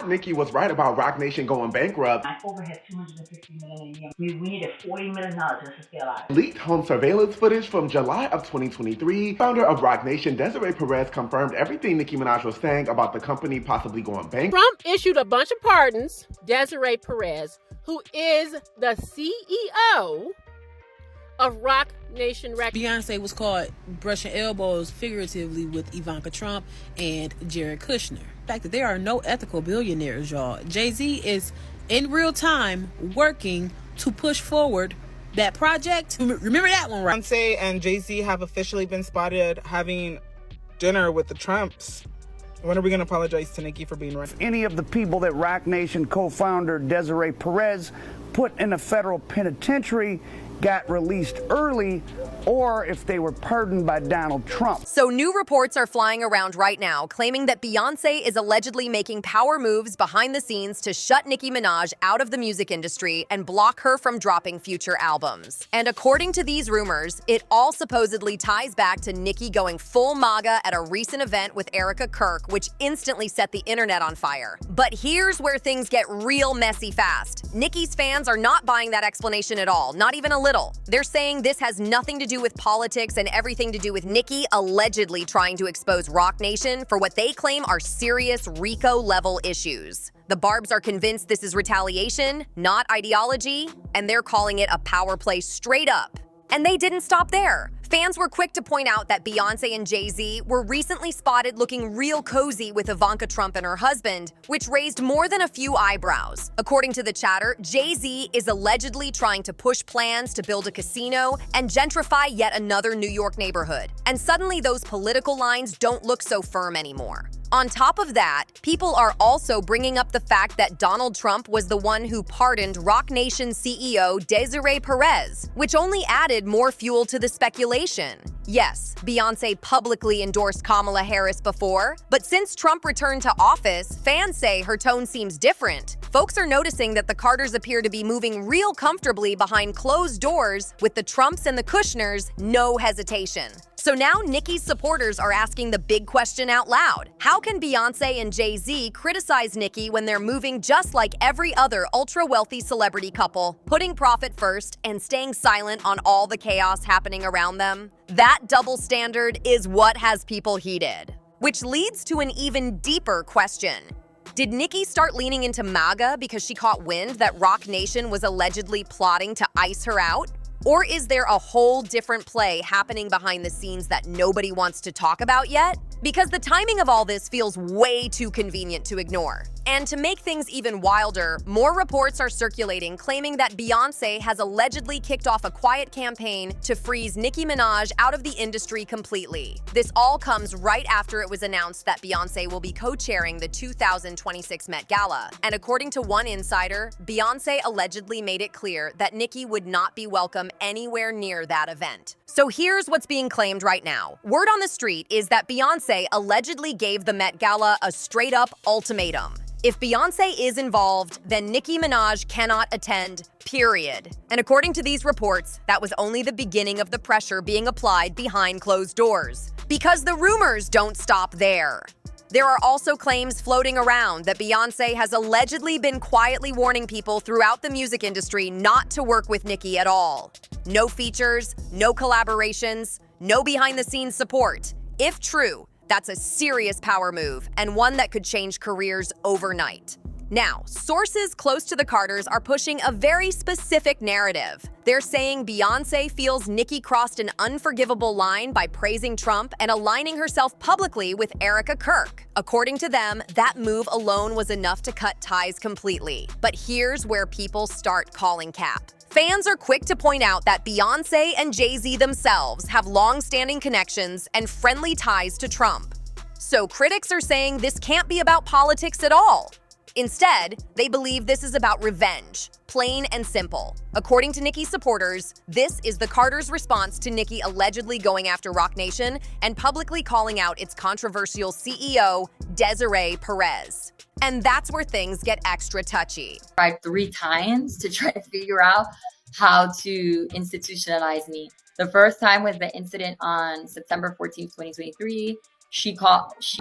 Nicki was right about Roc Nation going bankrupt. My overhead $250 million a year. We needed $40 million just to stay alive. Leaked home surveillance footage from July of 2023. Founder of Roc Nation, Desiree Perez, confirmed everything Nicki Minaj was saying about the company possibly going bankrupt. Trump issued a bunch of pardons. Desiree Perez, who is the CEO of Roc Nation Records. Beyonce was caught brushing elbows figuratively with Ivanka Trump and Jared Kushner. The fact that there are no ethical billionaires, y'all. Jay-Z is in real time working to push forward that project. Remember that one, right? Beyonce and Jay-Z have officially been spotted having dinner with the Trumps. When are we going to apologize to Nicki for being right? Any of the people that Roc Nation co-founder Desiree Perez put in a federal penitentiary got released early, or if they were pardoned by Donald Trump. So new reports are flying around right now claiming that Beyoncé is allegedly making power moves behind the scenes to shut Nicki Minaj out of the music industry and block her from dropping future albums. And according to these rumors, it all supposedly ties back to Nicki going full MAGA at a recent event with Erica Kirk, which instantly set the internet on fire. But here's where things get real messy fast. Nicki's fans are not buying that explanation at all, not even a little. They're saying this has nothing to do with politics and everything to do with Nicki allegedly trying to expose Roc Nation for what they claim are serious RICO-level issues. The Barbz are convinced this is retaliation, not ideology, and they're calling it a power play straight up. And they didn't stop there. Fans were quick to point out that Beyoncé and Jay-Z were recently spotted looking real cozy with Ivanka Trump and her husband, which raised more than a few eyebrows. According to the chatter, Jay-Z is allegedly trying to push plans to build a casino and gentrify yet another New York neighborhood. And suddenly those political lines don't look so firm anymore. On top of that, people are also bringing up the fact that Donald Trump was the one who pardoned Roc Nation CEO Desiree Perez, which only added more fuel to the speculation. Yes, Beyoncé publicly endorsed Kamala Harris before, but since Trump returned to office, fans say her tone seems different. Folks are noticing that the Carters appear to be moving real comfortably behind closed doors with the Trumps and the Kushners, no hesitation. So now Nicki's supporters are asking the big question out loud. How can Beyoncé and Jay-Z criticize Nicki when they're moving just like every other ultra-wealthy celebrity couple, putting profit first and staying silent on all the chaos happening around them? That double standard is what has people heated. Which leads to an even deeper question. Did Nicki start leaning into MAGA because she caught wind that Roc Nation was allegedly plotting to ice her out? Or is there a whole different play happening behind the scenes that nobody wants to talk about yet? Because the timing of all this feels way too convenient to ignore. And to make things even wilder, more reports are circulating claiming that Beyoncé has allegedly kicked off a quiet campaign to freeze Nicki Minaj out of the industry completely. This all comes right after it was announced that Beyoncé will be co-chairing the 2026 Met Gala. And according to one insider, Beyoncé allegedly made it clear that Nicki would not be welcome anywhere near that event. So here's what's being claimed right now. Word on the street is that Beyoncé allegedly gave the Met Gala a straight-up ultimatum. If Beyoncé is involved, then Nicki Minaj cannot attend, period. And according to these reports, that was only the beginning of the pressure being applied behind closed doors. Because the rumors don't stop there. There are also claims floating around that Beyoncé has allegedly been quietly warning people throughout the music industry not to work with Nicki at all. No features, no collaborations, no behind-the-scenes support. If true, that's a serious power move and one that could change careers overnight. Now, sources close to the Carters are pushing a very specific narrative. They're saying Beyoncé feels Nicki crossed an unforgivable line by praising Trump and aligning herself publicly with Erica Kirk. According to them, that move alone was enough to cut ties completely. But here's where people start calling cap. Fans are quick to point out that Beyoncé and Jay-Z themselves have long-standing connections and friendly ties to Trump. So critics are saying this can't be about politics at all. Instead, they believe this is about revenge, plain and simple. According to Nicki's supporters, this is the Carters' response to Nicki allegedly going after Roc Nation and publicly calling out its controversial CEO, Desiree Perez. And that's where things get extra touchy. I tried 3 times to try to figure out how to institutionalize me. The first time was the incident on September 14th, 2023. She's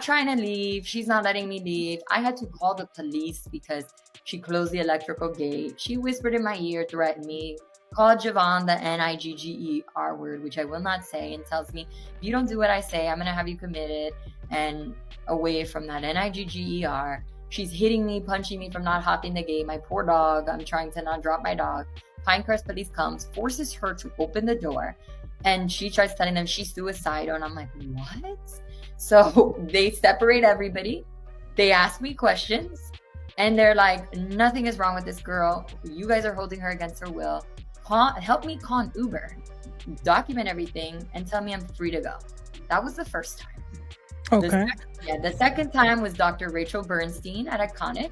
trying to leave. She's not letting me leave. I had to call the police because she closed the electrical gate. She whispered in my ear, threatened me, called Javon the Nigger word, which I will not say, and tells me, if you don't do what I say, I'm going to have you committed. And away from that Nigger. She's hitting me, punching me from not hopping the gate. My poor dog. I'm trying to not drop my dog. Pinecrest police comes, forces her to open the door. And she tries telling them she's suicidal. And I'm like, what? So they separate everybody. They ask me questions. And they're like, nothing is wrong with this girl. You guys are holding her against her will. Help me call an Uber. Document everything and tell me I'm free to go. That was the first time. Okay. The second time was Dr. Rachel Bernstein at Iconic.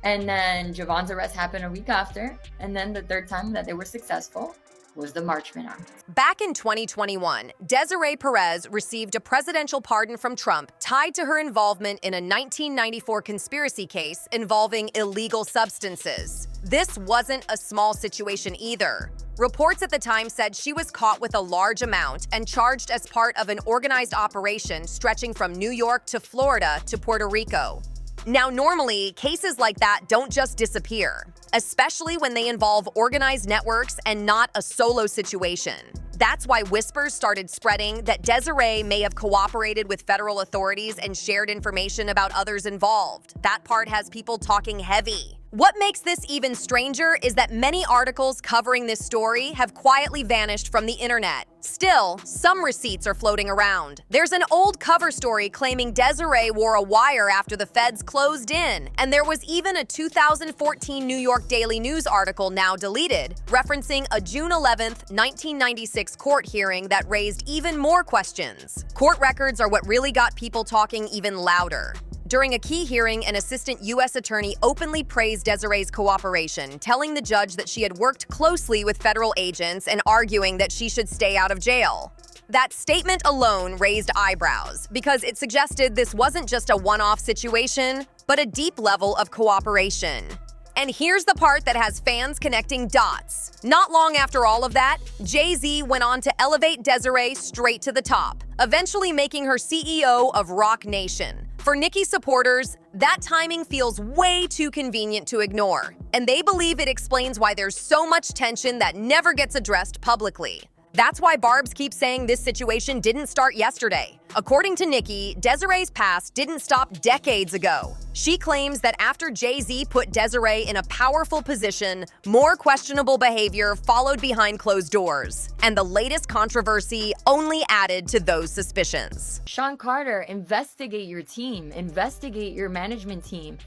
And then Javon's arrest happened a week after. And then the third time that they were successful was the March Madness. Back in 2021, Desiree Perez received a presidential pardon from Trump tied to her involvement in a 1994 conspiracy case involving illegal substances. This wasn't a small situation either. Reports at the time said she was caught with a large amount and charged as part of an organized operation stretching from New York to Florida to Puerto Rico. Now, normally, cases like that don't just disappear, especially when they involve organized networks and not a solo situation. That's why whispers started spreading that Desiree may have cooperated with federal authorities and shared information about others involved. That part has people talking heavy. What makes this even stranger is that many articles covering this story have quietly vanished from the internet. Still, some receipts are floating around. There's an old cover story claiming Desiree wore a wire after the feds closed in, and there was even a 2014 New York Daily News article, now deleted, referencing a June 11th, 1996 court hearing that raised even more questions. Court records are what really got people talking even louder. During a key hearing, an assistant U.S. attorney openly praised Desiree's cooperation, telling the judge that she had worked closely with federal agents and arguing that she should stay out of jail. That statement alone raised eyebrows because it suggested this wasn't just a one-off situation, but a deep level of cooperation. And here's the part that has fans connecting dots. Not long after all of that, Jay-Z went on to elevate Desiree straight to the top, eventually making her CEO of Roc Nation. For Nicki supporters, that timing feels way too convenient to ignore, and they believe it explains why there's so much tension that never gets addressed publicly. That's why Barbz keeps saying this situation didn't start yesterday. According to Nicki, Desiree's past didn't stop decades ago. She claims that after Jay-Z put Desiree in a powerful position, more questionable behavior followed behind closed doors, and the latest controversy only added to those suspicions. Sean Carter, investigate your team, investigate your management team.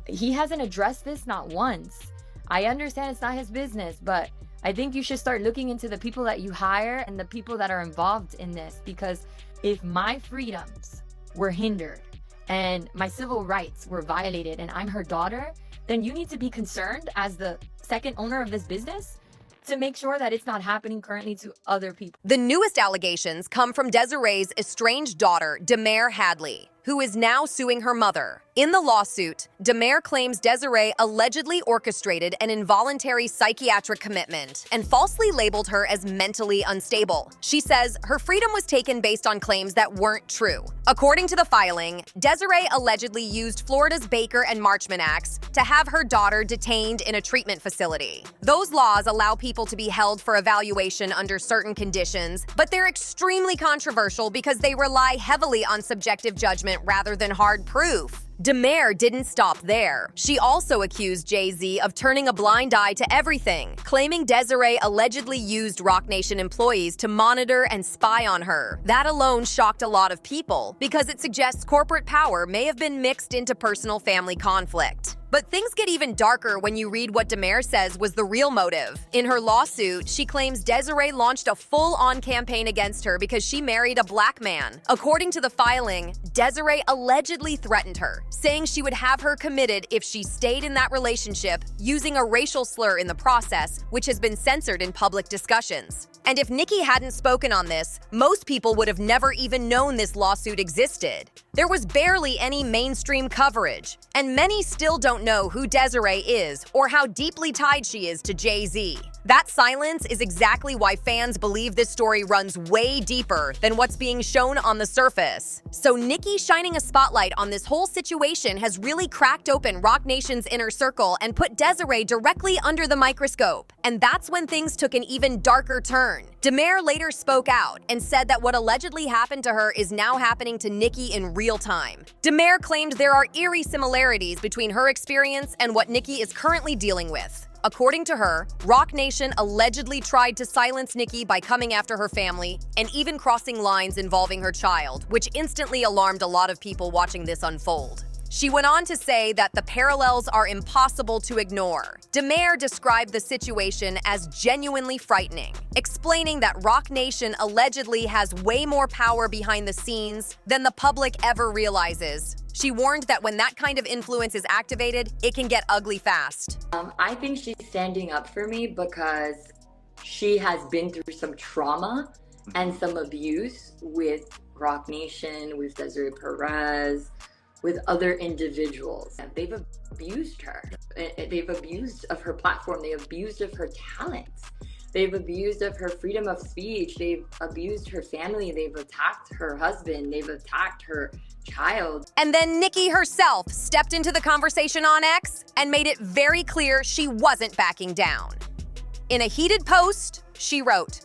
He hasn't addressed this not once. I understand it's not his business, but I think you should start looking into the people that you hire and the people that are involved in this, because if my freedoms were hindered and my civil rights were violated and I'm her daughter, then you need to be concerned as the second owner of this business to make sure that it's not happening currently to other people. The newest allegations come from Desiree's estranged daughter, Demare Hadley, who is now suing her mother. In the lawsuit, Demare claims Desiree allegedly orchestrated an involuntary psychiatric commitment and falsely labeled her as mentally unstable. She says her freedom was taken based on claims that weren't true. According to the filing, Desiree allegedly used Florida's Baker and Marchman Acts to have her daughter detained in a treatment facility. Those laws allow people to be held for evaluation under certain conditions, but they're extremely controversial because they rely heavily on subjective judgment rather than hard proof. Demare didn't stop there. She also accused Jay-Z of turning a blind eye to everything, claiming Desiree allegedly used Roc Nation employees to monitor and spy on her. That alone shocked a lot of people because it suggests corporate power may have been mixed into personal family conflict. But things get even darker when you read what Demare says was the real motive. In her lawsuit, she claims Desiree launched a full-on campaign against her because she married a black man. According to the filing, Desiree allegedly threatened her, saying she would have her committed if she stayed in that relationship, using a racial slur in the process, which has been censored in public discussions. And if Nicki hadn't spoken on this, most people would have never even known this lawsuit existed. There was barely any mainstream coverage, and many still don't know who Desiree is or how deeply tied she is to Jay-Z. That silence is exactly why fans believe this story runs way deeper than what's being shown on the surface. So Nicki shining a spotlight on this whole situation has really cracked open Roc Nation's inner circle and put Desiree directly under the microscope. And that's when things took an even darker turn. Demare later spoke out and said that what allegedly happened to her is now happening to Nicki in real time. Demare claimed there are eerie similarities between her experience and what Nicki is currently dealing with. According to her, Roc Nation allegedly tried to silence Nicki by coming after her family and even crossing lines involving her child, which instantly alarmed a lot of people watching this unfold. She went on to say that the parallels are impossible to ignore. Demare described the situation as genuinely frightening, explaining that Roc Nation allegedly has way more power behind the scenes than the public ever realizes. She warned that when that kind of influence is activated, it can get ugly fast. I think she's standing up for me because she has been through some trauma and some abuse with Roc Nation, with Desiree Perez, with other individuals. They've abused her. They've abused of her platform. They've abused of her talents. They've abused of her freedom of speech. They've abused her family. They've attacked her husband. They've attacked her child. And then Nicki herself stepped into the conversation on X and made it very clear she wasn't backing down. In a heated post, she wrote,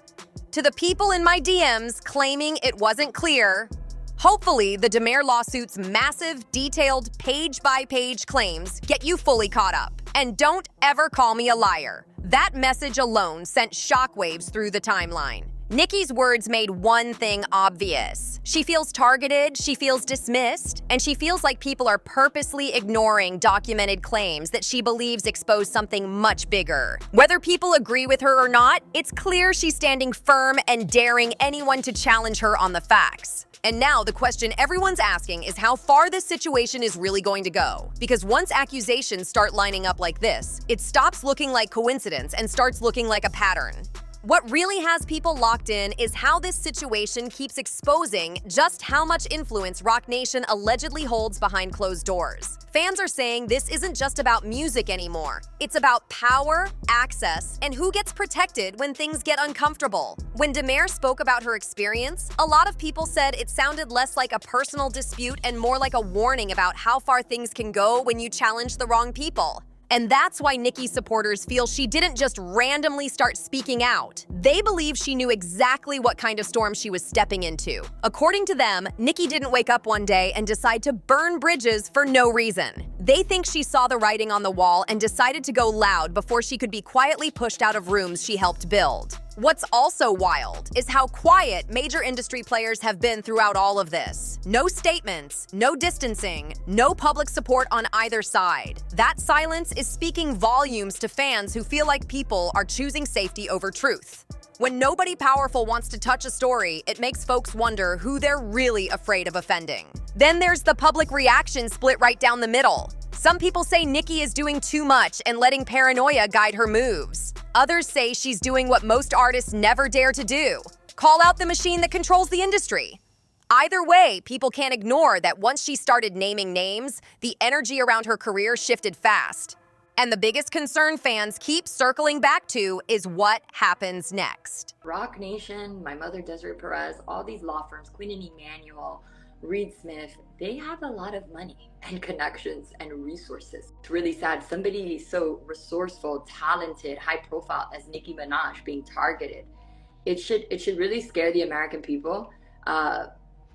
"To the people in my DMs claiming it wasn't clear, hopefully the Demare lawsuit's massive, detailed, page-by-page claims get you fully caught up. And don't ever call me a liar." That message alone sent shockwaves through the timeline. Nicki's words made one thing obvious. She feels targeted, she feels dismissed, and she feels like people are purposely ignoring documented claims that she believes expose something much bigger. Whether people agree with her or not, it's clear she's standing firm and daring anyone to challenge her on the facts. And now the question everyone's asking is how far this situation is really going to go. Because once accusations start lining up like this, it stops looking like coincidence and starts looking like a pattern. What really has people locked in is how this situation keeps exposing just how much influence Roc Nation allegedly holds behind closed doors. Fans are saying this isn't just about music anymore. It's about power, access, and who gets protected when things get uncomfortable. When Demare spoke about her experience, a lot of people said it sounded less like a personal dispute and more like a warning about how far things can go when you challenge the wrong people. And that's why Nicki supporters feel she didn't just randomly start speaking out. They believe she knew exactly what kind of storm she was stepping into. According to them, Nicki didn't wake up one day and decide to burn bridges for no reason. They think she saw the writing on the wall and decided to go loud before she could be quietly pushed out of rooms she helped build. What's also wild is how quiet major industry players have been throughout all of this. No statements, no distancing, no public support on either side. That silence is speaking volumes to fans who feel like people are choosing safety over truth. When nobody powerful wants to touch a story, it makes folks wonder who they're really afraid of offending. Then there's the public reaction split right down the middle. Some people say Nicki is doing too much and letting paranoia guide her moves. Others say she's doing what most artists never dare to do: call out the machine that controls the industry. Either way, people can't ignore that once she started naming names, the energy around her career shifted fast. And the biggest concern fans keep circling back to is what happens next. Roc Nation, my mother Desiree Perez, all these law firms, Quinn and Emanuel, Reed Smith, they have a lot of money and connections and resources. It's really sad somebody so resourceful, talented, high profile as Nicki Minaj being targeted. It should really scare the American people.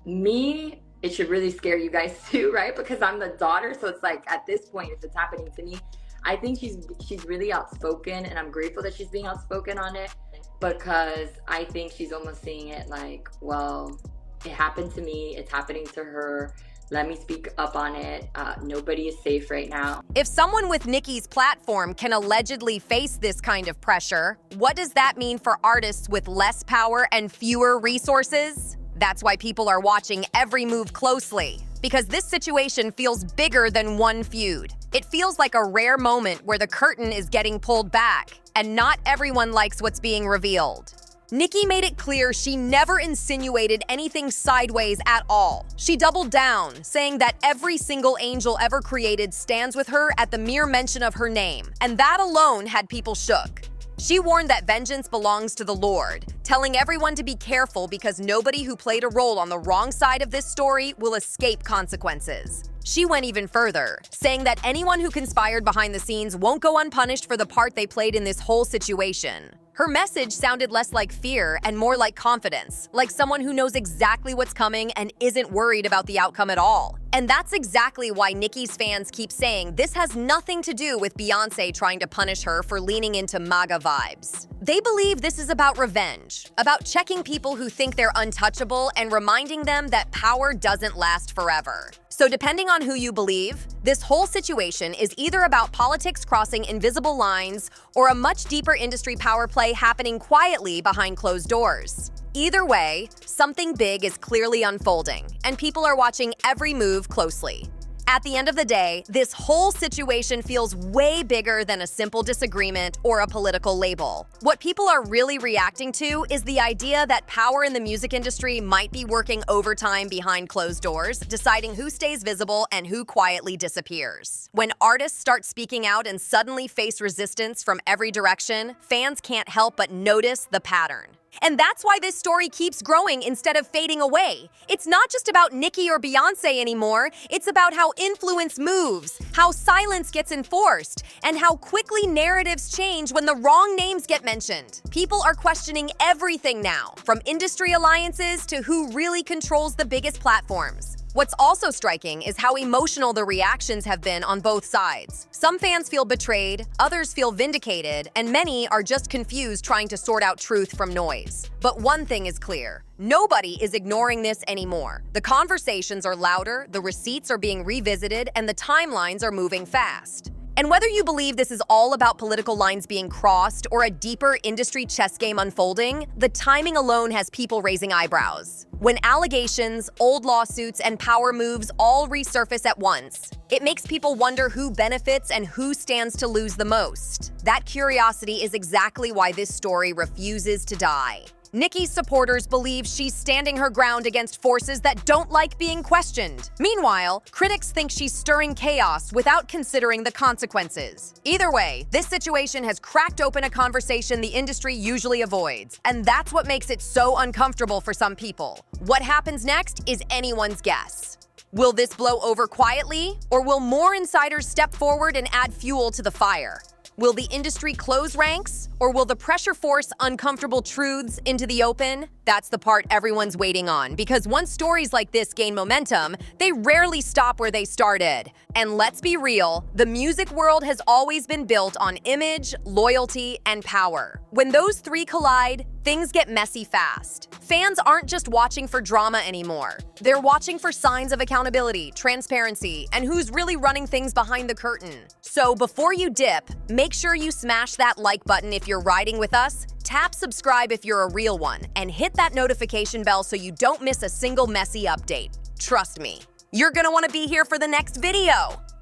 It should really scare you guys too, right? Because I'm the daughter, so it's like at this point, if it's happening to me, I think she's really outspoken, and I'm grateful that she's being outspoken on it, because I think she's almost seeing it like, well, it happened to me, it's happening to her, let me speak up on it. Nobody is safe right now. If someone with Nicki's platform can allegedly face this kind of pressure, what does that mean for artists with less power and fewer resources? That's why people are watching every move closely, because this situation feels bigger than one feud. It feels like a rare moment where the curtain is getting pulled back, and not everyone likes what's being revealed. Nicki made it clear she never insinuated anything sideways at all. She doubled down, saying that every single angel ever created stands with her at the mere mention of her name, and that alone had people shook. She warned that vengeance belongs to the Lord, telling everyone to be careful because nobody who played a role on the wrong side of this story will escape consequences. She went even further, saying that anyone who conspired behind the scenes won't go unpunished for the part they played in this whole situation. Her message sounded less like fear and more like confidence, like someone who knows exactly what's coming and isn't worried about the outcome at all. And that's exactly why Nicki's fans keep saying this has nothing to do with Beyoncé trying to punish her for leaning into MAGA vibes. They believe this is about revenge, about checking people who think they're untouchable and reminding them that power doesn't last forever. So depending on who you believe, this whole situation is either about politics crossing invisible lines or a much deeper industry power play happening quietly behind closed doors. Either way, something big is clearly unfolding, and people are watching every move closely. At the end of the day, this whole situation feels way bigger than a simple disagreement or a political label. What people are really reacting to is the idea that power in the music industry might be working overtime behind closed doors, deciding who stays visible and who quietly disappears. When artists start speaking out and suddenly face resistance from every direction, fans can't help but notice the pattern. And that's why this story keeps growing instead of fading away. It's not just about Nicki or Beyoncé anymore. It's about how influence moves, how silence gets enforced, and how quickly narratives change when the wrong names get mentioned. People are questioning everything now, from industry alliances to who really controls the biggest platforms. What's also striking is how emotional the reactions have been on both sides. Some fans feel betrayed, others feel vindicated, and many are just confused trying to sort out truth from noise. But one thing is clear. Nobody is ignoring this anymore. The conversations are louder, the receipts are being revisited, and the timelines are moving fast. And whether you believe this is all about political lines being crossed or a deeper industry chess game unfolding, the timing alone has people raising eyebrows. When allegations, old lawsuits, and power moves all resurface at once, it makes people wonder who benefits and who stands to lose the most. That curiosity is exactly why this story refuses to die. Nicki's supporters believe she's standing her ground against forces that don't like being questioned. Meanwhile, critics think she's stirring chaos without considering the consequences. Either way, this situation has cracked open a conversation the industry usually avoids, and that's what makes it so uncomfortable for some people. What happens next is anyone's guess. Will this blow over quietly, or will more insiders step forward and add fuel to the fire? Will the industry close ranks, or will the pressure force uncomfortable truths into the open? That's the part everyone's waiting on, because once stories like this gain momentum, they rarely stop where they started. And let's be real, the music world has always been built on image, loyalty, and power. When those three collide, things get messy fast. Fans aren't just watching for drama anymore. They're watching for signs of accountability, transparency, and who's really running things behind the curtain. So before you dip, make sure you smash that like button if you're riding with us, tap subscribe if you're a real one, and hit that notification bell so you don't miss a single messy update. Trust me, you're gonna want to be here for the next video.